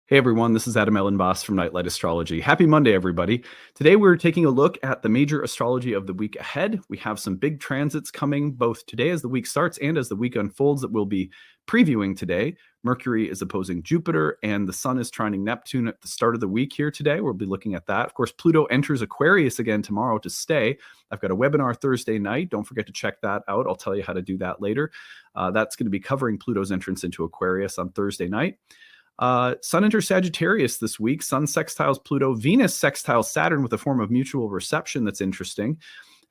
Hey everyone, this is Elenbaas from Nightlight Astrology. Happy Monday, everybody. Today we're taking a look at the major astrology of the week ahead. We have some big transits coming both today as the week starts and as the week unfolds that we'll be previewing today. Mercury is opposing Jupiter and the Sun is trining Neptune at the start of the week here today. We'll be looking at that. Of course, Pluto enters Aquarius again tomorrow to stay. I've got a webinar Thursday night. Don't forget to check that out. I'll tell you how to do that later. That's going to be covering Pluto's entrance into Aquarius on Thursday night. Sun enters Sagittarius this week. Sun sextiles Pluto. Venus sextiles Saturn with a form of mutual reception that's interesting.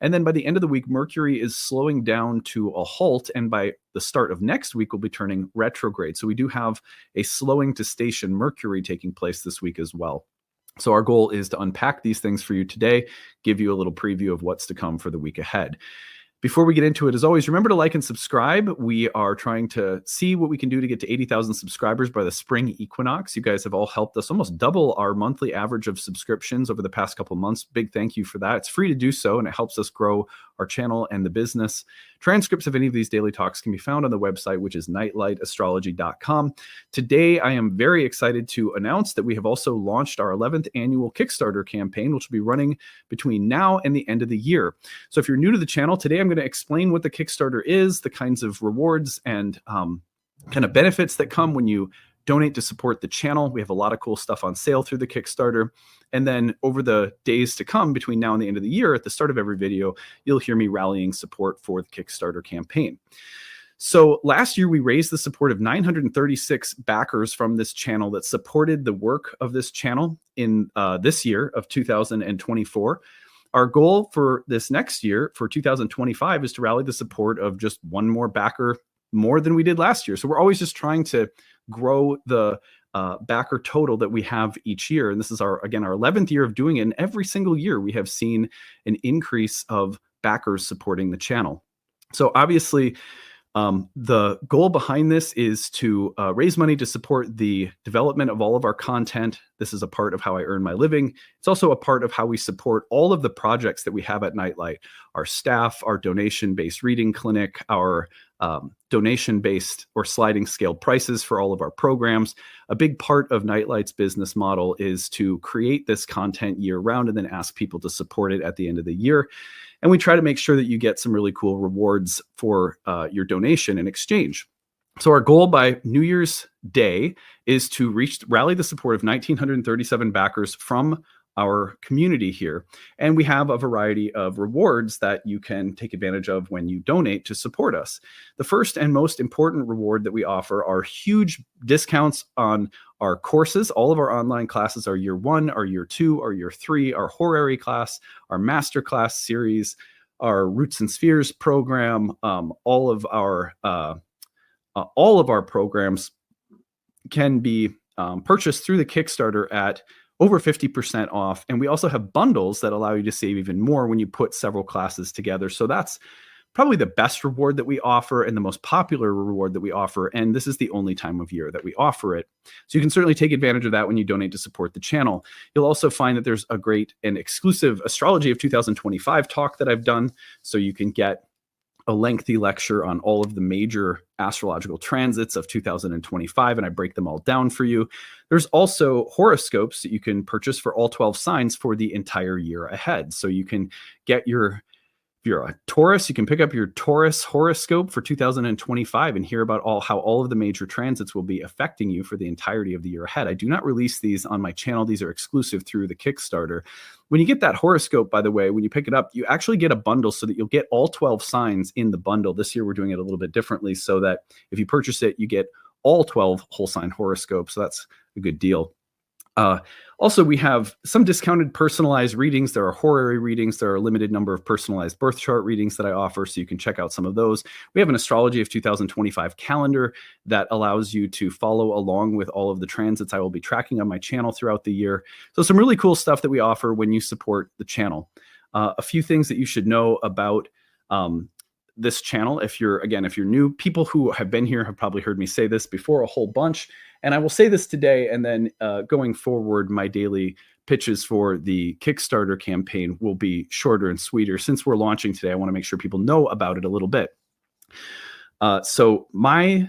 And then by the end of the week, Mercury is slowing down to a halt. And by the start of next week, we'll be turning retrograde. So we do have a slowing to station Mercury taking place this week as well. So our goal is to unpack these things for you today, give you a little preview of what's to come for the week ahead. Before we get into it, as always, remember to like and subscribe. We are trying to see what we can do to get to 80,000 subscribers by the spring equinox. You guys have all helped us almost double our monthly average of subscriptions over the past couple months. Big thank you for that. It's free to do so, and it helps us grow our channel and the business. Transcripts of any of these daily talks can be found on the website, which is nightlightastrology.com. Today, I am very excited to announce that we have also launched our 11th annual Kickstarter campaign, which will be running between now and the end of the year. So if you're new to the channel, today I'm going to explain what the Kickstarter is, the kinds of rewards and kind of benefits that come when you donate to support the channel. We have a lot of cool stuff on sale through the Kickstarter. And then over the days to come between now and the end of the year, at the start of every video, you'll hear me rallying support for the Kickstarter campaign. So last year, we raised the support of 936 backers from this channel that supported the work of this channel in this year of 2024. Our goal for this next year, for 2025, is to rally the support of just one more backer more than we did last year. So we're always just trying to grow the backer total that we have each year. And this is our 11th year of doing it. And every single year we have seen an increase of backers supporting the channel. So obviously, the goal behind this is to raise money to support the development of all of our content. This is a part of how I earn my living. It's also a part of how we support all of the projects that we have at Nightlight, our staff, our donation-based reading clinic, our donation-based or sliding scale prices for all of our programs. A big part of Nightlight's business model is to create this content year-round and then ask people to support it at the end of the year. And we try to make sure that you get some really cool rewards for your donation in exchange. So our goal by New Year's Day is to rally the support of 1,937 backers from our community here. And we have a variety of rewards that you can take advantage of when you donate to support us. The first and most important reward that we offer are huge discounts on our courses. All of our online classes are year 1, our year 2, our year 3, our horary class, our master class series, our Roots and Spheres program. All of our programs can be purchased through the Kickstarter at over 50% off. And we also have bundles that allow you to save even more when you put several classes together. So that's probably the best reward that we offer and the most popular reward that we offer. And this is the only time of year that we offer it. So you can certainly take advantage of that when you donate to support the channel. You'll also find that there's a great and exclusive Astrology of 2025 talk that I've done. So you can get a lengthy lecture on all of the major astrological transits of 2025, and I break them all down for you. There's also horoscopes that you can purchase for all 12 signs for the entire year ahead. So you can get if you're a Taurus, you can pick up your Taurus horoscope for 2025 and hear about how all of the major transits will be affecting you for the entirety of the year ahead. I do not release these on my channel. These are exclusive through the Kickstarter. When you get that horoscope, by the way, when you pick it up, you actually get a bundle so that you'll get all 12 signs in the bundle. This year, we're doing it a little bit differently so that if you purchase it, you get all 12 whole sign horoscopes. So that's a good deal. Also, we have some discounted personalized readings. There are horary readings. There are a limited number of personalized birth chart readings that I offer, so you can check out some of those. We have an Astrology of 2025 calendar that allows you to follow along with all of the transits I will be tracking on my channel throughout the year. So some really cool stuff that we offer when you support the channel. A few things that you should know about this channel. If you're new, people who have been here have probably heard me say this before a whole bunch. And I will say this today, and then going forward, my daily pitches for the Kickstarter campaign will be shorter and sweeter. Since we're launching today, I want to make sure people know about it a little bit. So my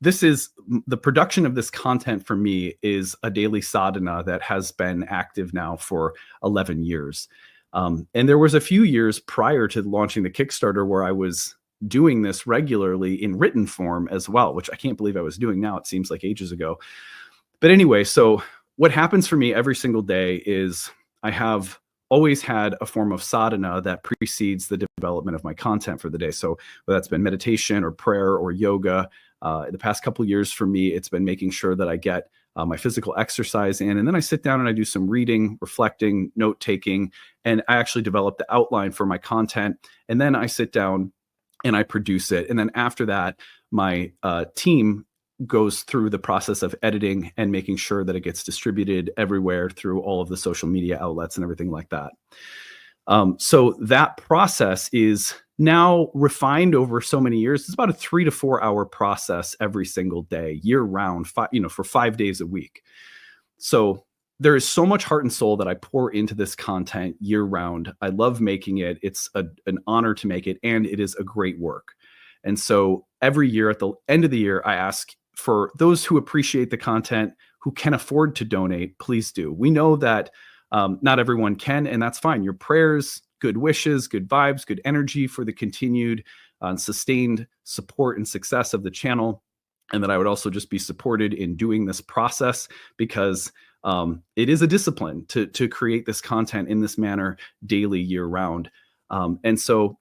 this is the production of this content for me is a daily sadhana that has been active now for 11 years. And there was a few years prior to launching the Kickstarter where I was doing this regularly in written form as well, which I can't believe I was doing now. It seems like ages ago. But anyway, so what happens for me every single day is I have always had a form of sadhana that precedes the development of my content for the day. So whether that's been meditation or prayer or yoga, the past couple of years for me, it's been making sure that I get my physical exercise in, and then I sit down and I do some reading, reflecting, note taking, and I actually develop the outline for my content. And then I sit down and I produce it. And then after that, my team goes through the process of editing and making sure that it gets distributed everywhere through all of the social media outlets and everything like that. So that process is now refined over so many years. It's about a 3 to 4 hour process every single day, year round, for 5 days a week. So there is so much heart and soul that I pour into this content year round. I love making it. It's an honor to make it, and it is a great work. And so every year at the end of the year, I ask for those who appreciate the content, who can afford to donate, please do. We know that not everyone can, and that's fine. Your prayers, good wishes, good vibes, good energy for the continued sustained support and success of the channel. And that I would also just be supported in doing this process, because it is a discipline to create this content in this manner daily, year round. And so,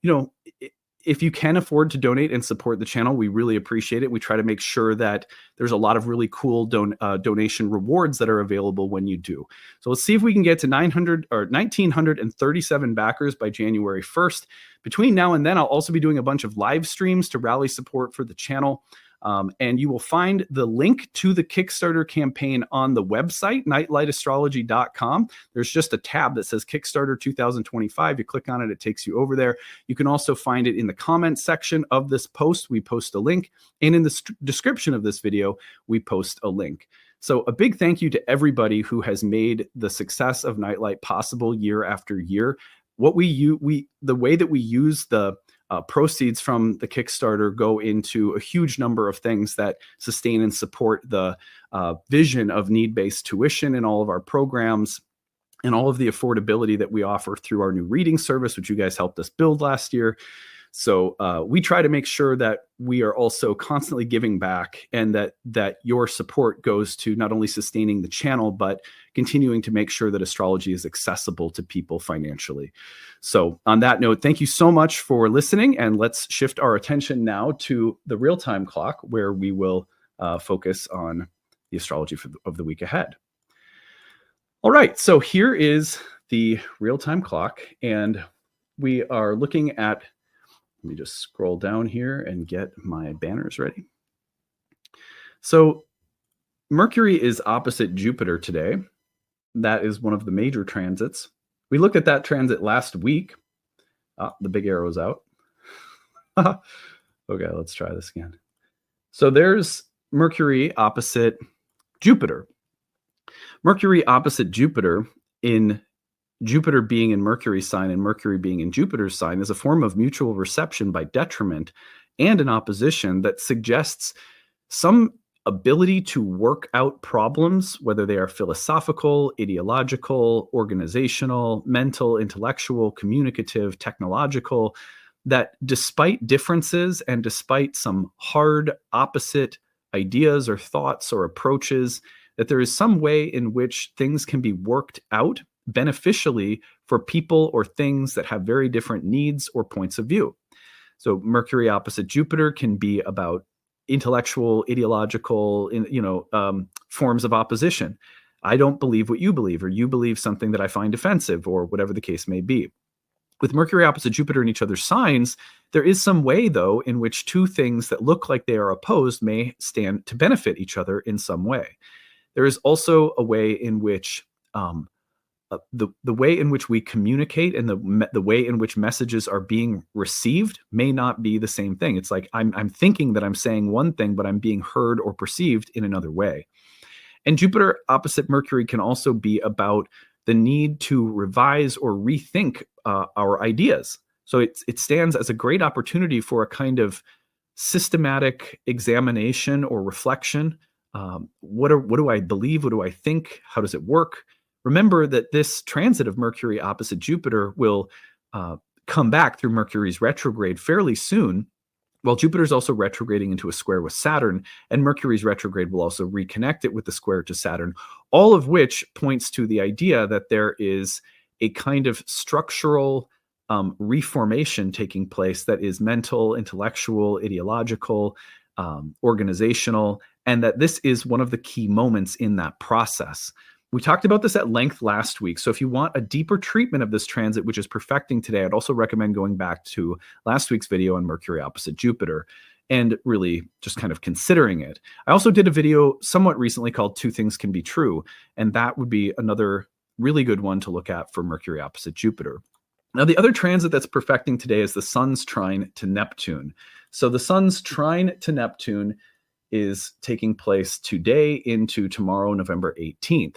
if you can afford to donate and support the channel, we really appreciate it. We try to make sure that there's a lot of really cool donation rewards that are available when you do. So let's see if we can get to 1,937 backers by January 1st. Between now and then, I'll also be doing a bunch of live streams to rally support for the channel. And you will find the link to the Kickstarter campaign on the website, nightlightastrology.com. There's just a tab that says Kickstarter 2025. You click on it, it takes you over there. You can also find it in the comments section of this post. We post a link. And in the description of this video, we post a link. So a big thank you to everybody who has made the success of Nightlight possible year after year. The way that we use the proceeds from the Kickstarter go into a huge number of things that sustain and support the vision of need-based tuition in all of our programs, and all of the affordability that we offer through our new reading service, which you guys helped us build last year. So we try to make sure that we are also constantly giving back, and that your support goes to not only sustaining the channel, but continuing to make sure that astrology is accessible to people financially. So on that note, thank you so much for listening, and let's shift our attention now to the real-time clock, where we will focus on the astrology of the week ahead. All right, so here is the real-time clock, and we are looking at, let me just scroll down here and get my banners ready. So Mercury is opposite Jupiter today. That is one of the major transits. We looked at that transit last week. The big arrow's out. Okay, let's try this again. So there's Mercury opposite Jupiter. Mercury opposite Jupiter, in Jupiter being in Mercury's sign and Mercury being in Jupiter's sign, is a form of mutual reception by detriment and an opposition that suggests some ability to work out problems, whether they are philosophical, ideological, organizational, mental, intellectual, communicative, technological, that despite differences and despite some hard opposite ideas or thoughts or approaches, that there is some way in which things can be worked out beneficially for people or things that have very different needs or points of view. So Mercury opposite Jupiter can be about intellectual, ideological, forms of opposition. I don't believe what you believe, or you believe something that I find offensive, or whatever the case may be. With Mercury opposite Jupiter in each other's signs, there is some way, though, in which two things that look like they are opposed may stand to benefit each other in some way. There is also a way in which the way in which we communicate and the way in which messages are being received may not be the same thing. It's like I'm thinking that I'm saying one thing, but I'm being heard or perceived in another way. And Jupiter opposite Mercury can also be about the need to revise or rethink our ideas. So it stands as a great opportunity for a kind of systematic examination or reflection. What do I believe? What do I think? How does it work? Remember that this transit of Mercury opposite Jupiter will come back through Mercury's retrograde fairly soon, while Jupiter's also retrograding into a square with Saturn, and Mercury's retrograde will also reconnect it with the square to Saturn, all of which points to the idea that there is a kind of structural reformation taking place that is mental, intellectual, ideological, organizational, and that this is one of the key moments in that process. We talked about this at length last week. So if you want a deeper treatment of this transit, which is perfecting today, I'd also recommend going back to last week's video on Mercury opposite Jupiter and really just kind of considering it. I also did a video somewhat recently called Two Things Can Be True, and that would be another really good one to look at for Mercury opposite Jupiter. Now, the other transit that's perfecting today is the Sun's trine to Neptune. So the Sun's trine to Neptune is taking place today into tomorrow, November 18th.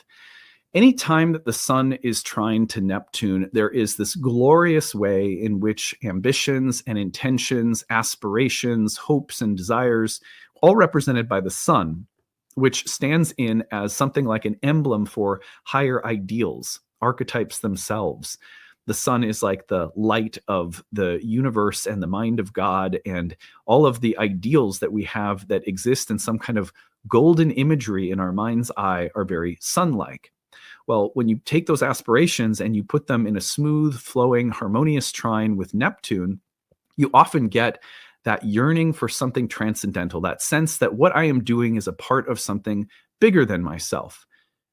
Anytime that the Sun is trine to Neptune, there is this glorious way in which ambitions and intentions, aspirations, hopes and desires, all represented by the Sun, which stands in as something like an emblem for higher ideals, archetypes themselves. The Sun is like the light of the universe and the mind of God, and all of the ideals that we have that exist in some kind of golden imagery in our mind's eye are very sun-like. Well, when you take those aspirations and you put them in a smooth, flowing, harmonious trine with Neptune, you often get that yearning for something transcendental, that sense that what I am doing is a part of something bigger than myself,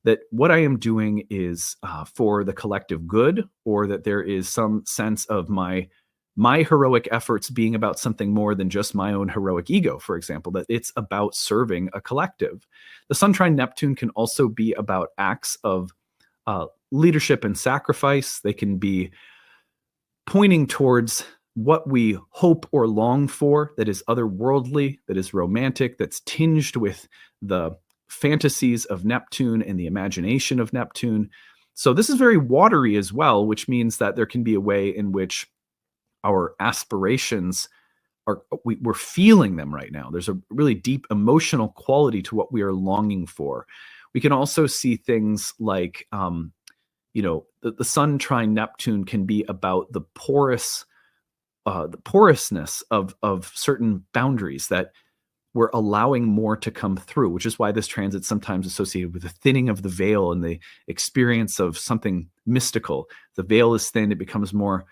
that what I am doing is for the collective good, or that there is some sense of my heroic efforts being about something more than just my own heroic ego, for example, that it's about serving a collective. The Sun trine Neptune can also be about acts of leadership and sacrifice. They can be pointing towards what we hope or long for that is otherworldly, that is romantic, that's tinged with the fantasies of Neptune and the imagination of Neptune. So this is very watery as well, which means that there can be a way in which our aspirations we're feeling them right now. There's a really deep emotional quality to what we are longing for. We can also see things like, the Sun trine Neptune can be about the porousness of certain boundaries that we're allowing more to come through, which is why this transit sometimes associated with the thinning of the veil and the experience of something mystical. The veil is thin; it becomes more.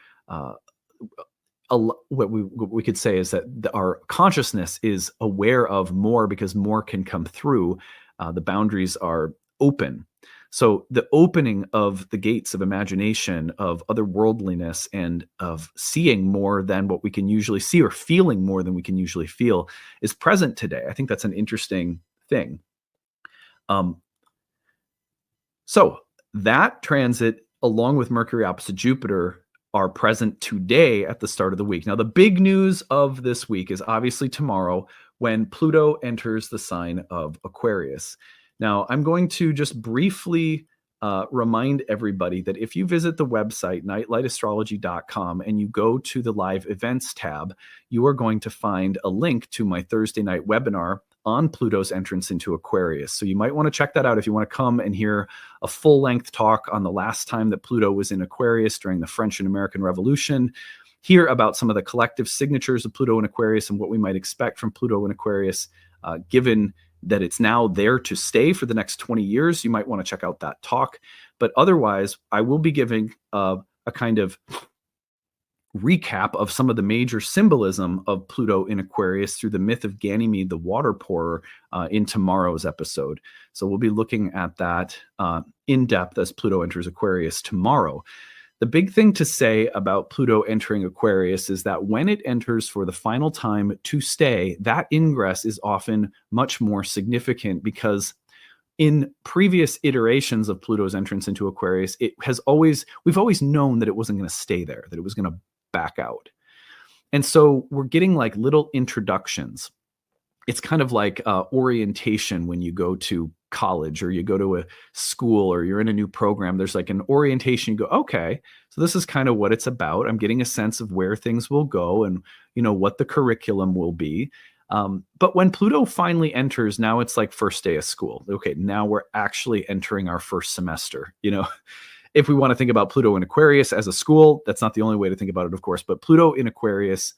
What we could say is that our consciousness is aware of more because more can come through. The boundaries are open. So the opening of the gates of imagination, of otherworldliness, and of seeing more than what we can usually see, or feeling more than we can usually feel, is present today. I think that's an interesting thing. So that transit, along with Mercury opposite Jupiter, are present today at the start of the week. Now, the big news of this week is obviously tomorrow, when Pluto enters the sign of Aquarius. Now, I'm going to just briefly remind everybody that if you visit the website, nightlightastrology.com, and you go to the live events tab, you are going to find a link to my Thursday night webinar on Pluto's entrance into Aquarius. So you might want to check that out if you want to come and hear a full-length talk on the last time that Pluto was in Aquarius during the French and American Revolution, hear about some of the collective signatures of Pluto in Aquarius and what we might expect from Pluto in Aquarius, given that it's now there to stay for the next 20 years. You might want to check out that talk. But otherwise, I will be giving a kind of recap of some of the major symbolism of Pluto in Aquarius through the myth of Ganymede, the water pourer, in tomorrow's episode. So we'll be looking at that in depth as Pluto enters Aquarius tomorrow. The big thing to say about Pluto entering Aquarius is that when it enters for the final time to stay, that ingress is often much more significant, because in previous iterations of Pluto's entrance into Aquarius, we've always known that it wasn't going to stay there, that it was going to back out. And so we're getting like little introductions. It's kind of like orientation when you go to college or you go to a school or you're in a new program, there's like an orientation. You go, okay, so this is kind of what it's about. I'm getting a sense of where things will go and, what the curriculum will be. But when Pluto finally enters, now it's like first day of school. Okay, now we're actually entering our first semester. If we want to think about Pluto in Aquarius as a school, that's not the only way to think about it, of course, but Pluto in Aquarius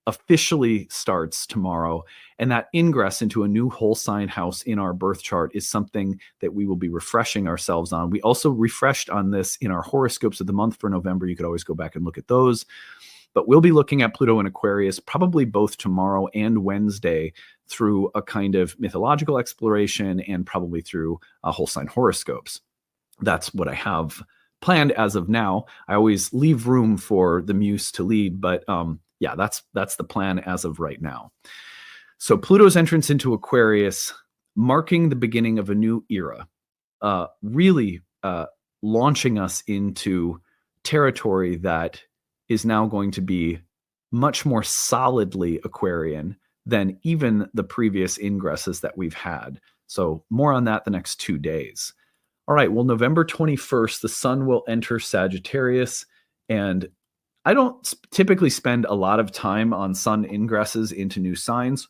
officially starts tomorrow. And that ingress into a new whole sign house in our birth chart is something that we will be refreshing ourselves on. We also refreshed on this in our horoscopes of the month for November. You could always go back and look at those. But we'll be looking at Pluto in Aquarius probably both tomorrow and Wednesday through a kind of mythological exploration and probably through whole sign horoscopes. That's what I have planned as of now. I always leave room for the muse to lead, but yeah, that's the plan as of right now. So Pluto's entrance into Aquarius, marking the beginning of a new era, really launching us into territory that is now going to be much more solidly Aquarian than even the previous ingresses that we've had. So more on that the next 2 days. All right, well, November 21st, the sun will enter Sagittarius, and I don't typically spend a lot of time on sun ingresses into new signs,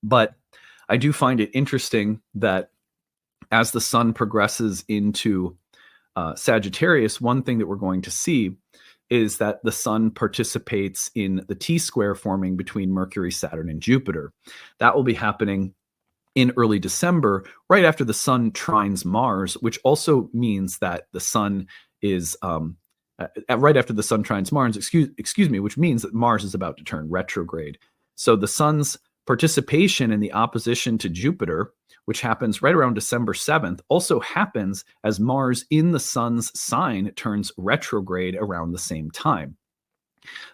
but I do find it interesting that as the sun progresses into Sagittarius, one thing that we're going to see is that the sun participates in the T-square forming between Mercury, Saturn, and Jupiter. That will be happening in early December, right after the sun trines Mars, which also means that the sun is right after the sun trines Mars, excuse me, which means that Mars is about to turn retrograde. So the sun's participation in the opposition to Jupiter, which happens right around December 7th, also happens as Mars in the sun's sign turns retrograde around the same time.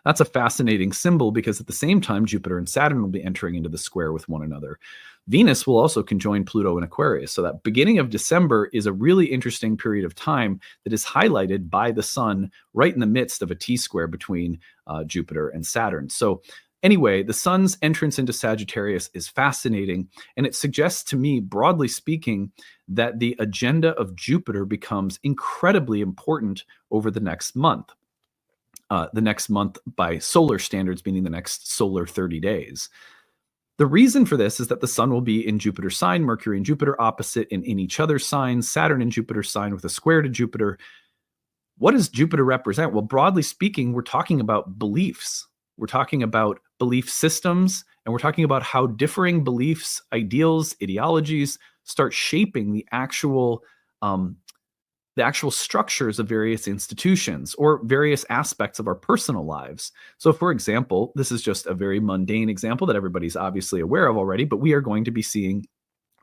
That's a fascinating symbol because at the same time, Jupiter and Saturn will be entering into the square with one another. Venus will also conjoin Pluto in Aquarius. So that beginning of December is a really interesting period of time that is highlighted by the sun right in the midst of a T-square between Jupiter and Saturn. So anyway, the sun's entrance into Sagittarius is fascinating, and it suggests to me, broadly speaking, that the agenda of Jupiter becomes incredibly important over the next month. The next month by solar standards, meaning the next solar 30 days. The reason for this is that the sun will be in Jupiter's sign, Mercury and Jupiter opposite and in each other's signs, Saturn and Jupiter's sign with a square to Jupiter. What does Jupiter represent? Well, broadly speaking, we're talking about beliefs. We're talking about belief systems, and we're talking about how differing beliefs, ideals, ideologies start shaping the actual structures of various institutions or various aspects of our personal lives. So for example, this is just a very mundane example that everybody's obviously aware of already, but we are going to be seeing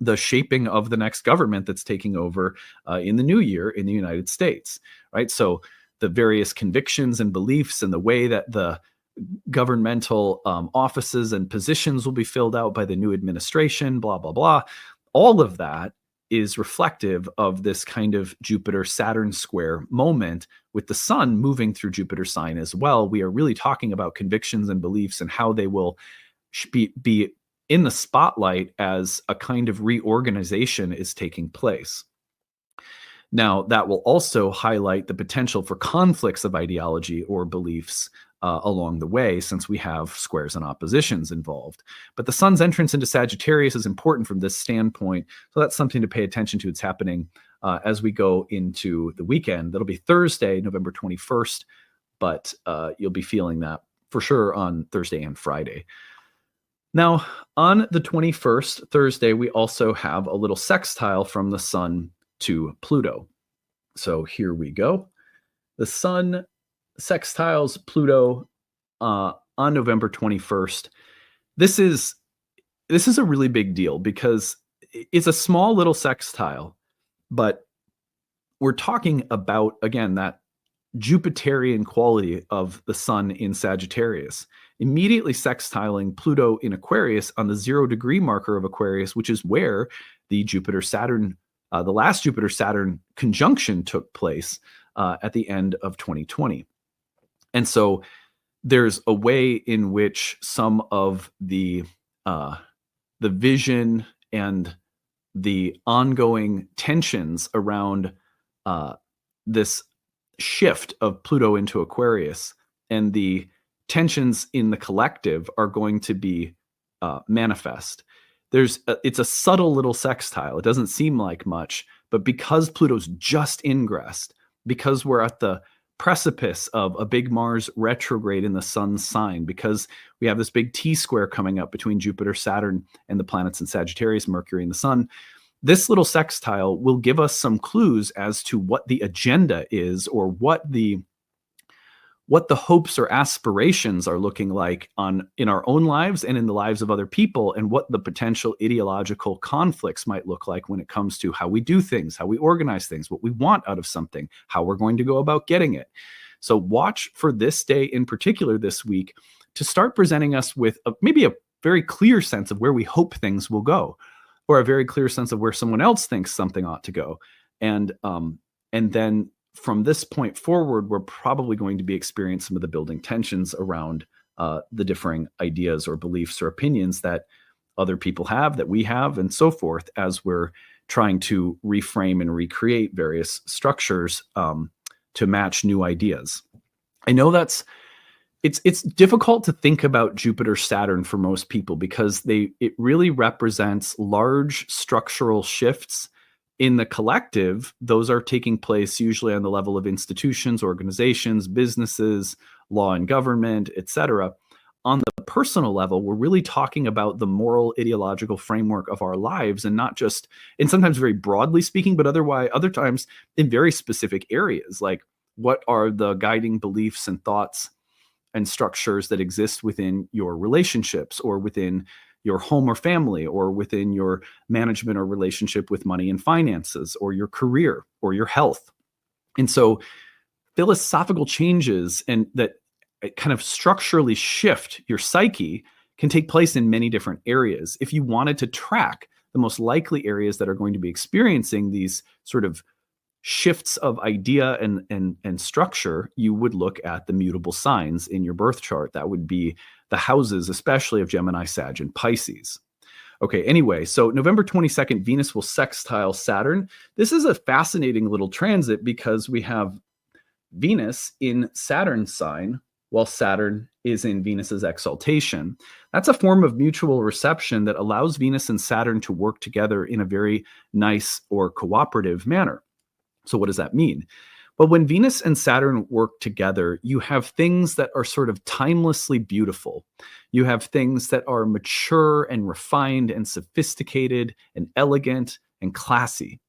the shaping of the next government that's taking over in the new year in the United States, right? So the various convictions and beliefs and the way that the governmental offices and positions will be filled out by the new administration, blah, blah, blah. All of that is reflective of this kind of Jupiter-Saturn square moment with the sun moving through Jupiter's sign as well. We are really talking about convictions and beliefs and how they will be in the spotlight as a kind of reorganization is taking place. Now, that will also highlight the potential for conflicts of ideology or beliefs along the way, since we have squares and oppositions involved. But the sun's entrance into Sagittarius is important from this standpoint. So that's something to pay attention to. It's happening as we go into the weekend. That'll be Thursday, November 21st, but you'll be feeling that for sure on Thursday and Friday. Now, on the 21st, Thursday, we also have a little sextile from the sun to Pluto. So here we go. The sun sextiles Pluto on November 21st. This is a really big deal because it's a small little sextile, but we're talking about, again, that Jupiterian quality of the sun in Sagittarius, immediately sextiling Pluto in Aquarius on the 0 degree marker of Aquarius, which is where the Jupiter-Saturn, the last Jupiter-Saturn conjunction took place at the end of 2020. And so there's a way in which some of the vision and the ongoing tensions around this shift of Pluto into Aquarius, and the tensions in the collective are going to be manifest. It's a subtle little sextile. It doesn't seem like much, but because Pluto's just ingressed, because we're at the precipice of a big Mars retrograde in the sun's sign, because we have this big T-square coming up between Jupiter, Saturn, and the planets in Sagittarius, Mercury, and the sun, this little sextile will give us some clues as to what the agenda is, or what the hopes or aspirations are looking like in our own lives and in the lives of other people, and what the potential ideological conflicts might look like when it comes to how we do things, how we organize things, what we want out of something, how we're going to go about getting it. So watch for this day in particular this week to start presenting us with maybe a very clear sense of where we hope things will go, or a very clear sense of where someone else thinks something ought to go. And then from this point forward, we're probably going to be experiencing some of the building tensions around the differing ideas or beliefs or opinions that other people have, that we have, and so forth, as we're trying to reframe and recreate various structures to match new ideas. I know it's difficult to think about Jupiter Saturn for most people, because it really represents large structural shifts in the collective. Those are taking place usually on the level of institutions, organizations, businesses, law and government, etc. On the personal level, we're really talking about the moral, ideological framework of our lives, and not just, and sometimes very broadly speaking, but other times in very specific areas, like what are the guiding beliefs and thoughts and structures that exist within your relationships, or within your home or family, or within your management or relationship with money and finances, or your career, or your health. And so philosophical changes and that kind of structurally shift your psyche can take place in many different areas. If you wanted to track the most likely areas that are going to be experiencing these sort of shifts of idea and structure, you would look at the mutable signs in your birth chart. That would be the houses, especially of Gemini, Sag, and Pisces. Okay, anyway, so November 22nd, Venus will sextile Saturn. This is a fascinating little transit, because we have Venus in Saturn's sign while Saturn is in Venus's exaltation. That's a form of mutual reception that allows Venus and Saturn to work together in a very nice or cooperative manner. So what does that mean? Well, when Venus and Saturn work together, you have things that are sort of timelessly beautiful. You have things that are mature and refined and sophisticated and elegant and classy.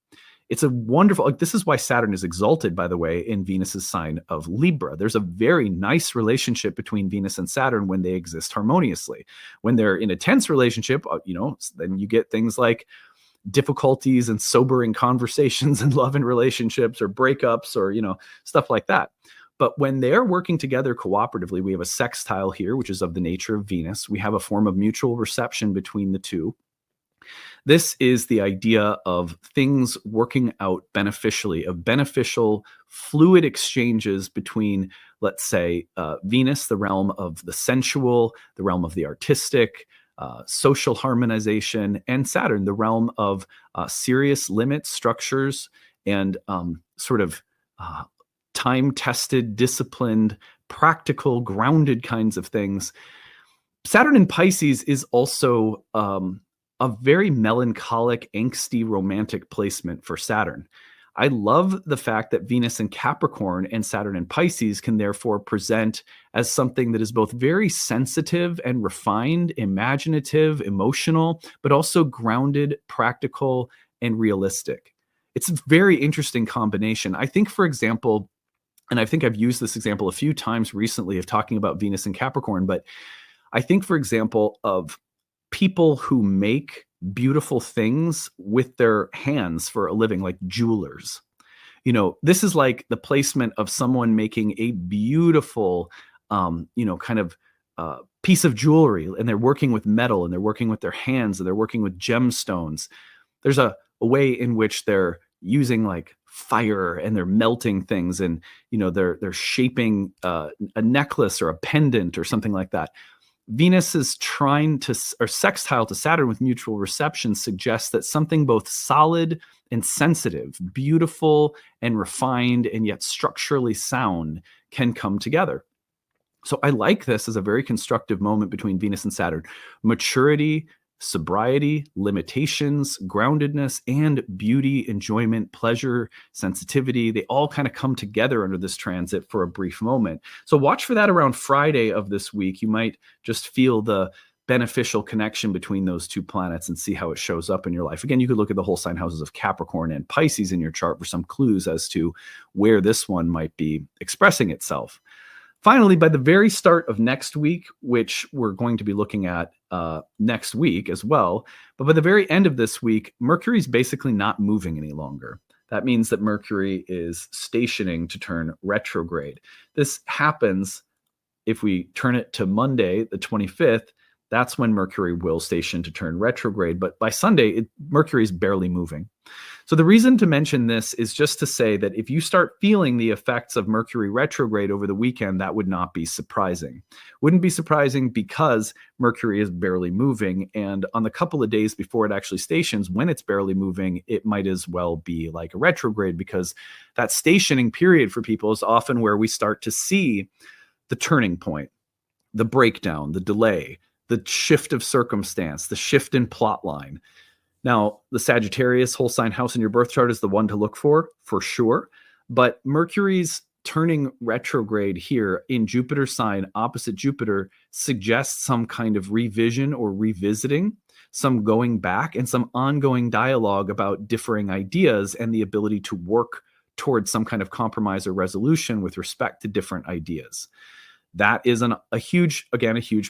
It's a wonderful, this is why Saturn is exalted, by the way, in Venus's sign of Libra. There's a very nice relationship between Venus and Saturn when they exist harmoniously. When they're in a tense relationship, then you get things like difficulties and sobering conversations in love and relationships, or breakups, or stuff like that. But when they're working together cooperatively, we have a sextile here, which is of the nature of Venus. We have a form of mutual reception between the two. This is the idea of things working out beneficially, of beneficial fluid exchanges between, let's say, Venus, the realm of the sensual, the realm of the artistic, social harmonization, and Saturn, the realm of serious limits, structures, and sort of time-tested, disciplined, practical, grounded kinds of things. Saturn in Pisces is also a very melancholic, angsty, romantic placement for Saturn. I love the fact that Venus in Capricorn and Saturn in Pisces can therefore present as something that is both very sensitive and refined, imaginative, emotional, but also grounded, practical, and realistic. It's a very interesting combination. I think, for example, and I think I've used this example a few times recently of talking about Venus in Capricorn, but I think, for example, of people who make beautiful things with their hands for a living, like jewelers. This is like the placement of someone making a beautiful, piece of jewelry, and they're working with metal, and they're working with their hands, and they're working with gemstones. There's a way in which they're using like fire, and they're melting things, and they're shaping a necklace or a pendant or something like that. Venus's trine to or sextile to Saturn with mutual reception suggests that something both solid and sensitive, beautiful and refined, and yet structurally sound can come together. So I like this as a very constructive moment between Venus and Saturn. Maturity, sobriety, limitations, groundedness, and beauty, enjoyment, pleasure, sensitivity, they all kind of come together under this transit for a brief moment. So watch for that around Friday of this week. You might just feel the beneficial connection between those two planets and see how it shows up in your life. Again, you could look at the whole sign houses of Capricorn and Pisces in your chart for some clues as to where this one might be expressing itself. Finally, by the very start of next week, which we're going to be looking at next week as well, but by the very end of this week, Mercury's basically not moving any longer. That means that Mercury is stationing to turn retrograde. This happens if we turn it to Monday, the 25th, that's when Mercury will station to turn retrograde. But by Sunday, Mercury is barely moving. So the reason to mention this is just to say that if you start feeling the effects of Mercury retrograde over the weekend, that would not be surprising. Wouldn't be surprising because Mercury is barely moving. And on the couple of days before it actually stations, when it's barely moving, it might as well be like a retrograde, because that stationing period for people is often where we start to see the turning point, the breakdown, the delay, the shift of circumstance, the shift in plot line. Now, the Sagittarius whole sign house in your birth chart is the one to look for sure. But Mercury's turning retrograde here in Jupiter's sign opposite Jupiter suggests some kind of revision or revisiting, some going back, and some ongoing dialogue about differing ideas and the ability to work towards some kind of compromise or resolution with respect to different ideas. That is a huge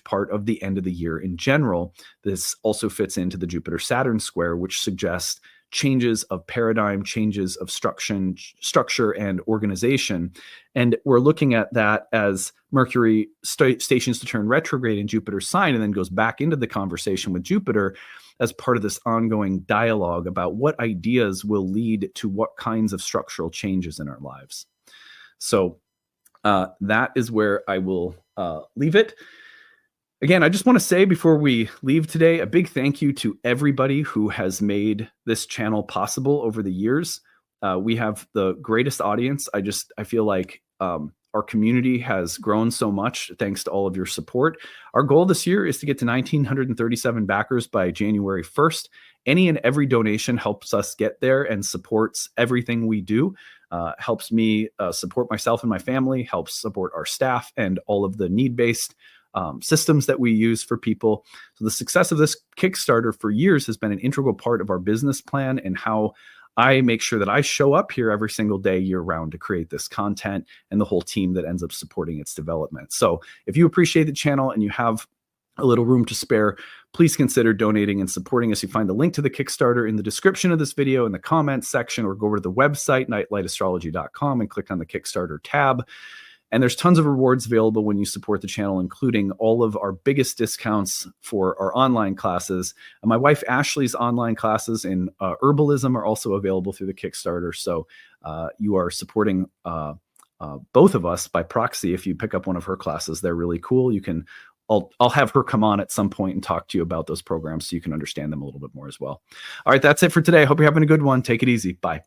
part of the end of the year in general. This also fits into the Jupiter-Saturn square, which suggests changes of paradigm, changes of structure and organization. And we're looking at that as Mercury stations to turn retrograde in Jupiter's sign and then goes back into the conversation with Jupiter as part of this ongoing dialogue about what ideas will lead to what kinds of structural changes in our lives. So that is where I will leave it. Again, I just want to say before we leave today, a big thank you to everybody who has made this channel possible over the years. We have the greatest audience. I feel like our community has grown so much thanks to all of your support. Our goal this year is to get to 1,937 backers by January 1st. Any and every donation helps us get there and supports everything we do. Helps me support myself and my family, helps support our staff and all of the need-based systems that we use for people. So the success of this Kickstarter for years has been an integral part of our business plan and how I make sure that I show up here every single day year-round to create this content and the whole team that ends up supporting its development. So if you appreciate the channel and you have a little room to spare, please consider donating and supporting us. You find the link to the Kickstarter in the description of this video, in the comments section, or go over to the website, nightlightastrology.com, and click on the Kickstarter tab. And there's tons of rewards available when you support the channel, including all of our biggest discounts for our online classes. And my wife Ashley's online classes in herbalism are also available through the Kickstarter. So you are supporting both of us by proxy if you pick up one of her classes. They're really cool. You can I'll have her come on at some point and talk to you about those programs so you can understand them a little bit more as well. All right, that's it for today. I hope you're having a good one. Take it easy. Bye.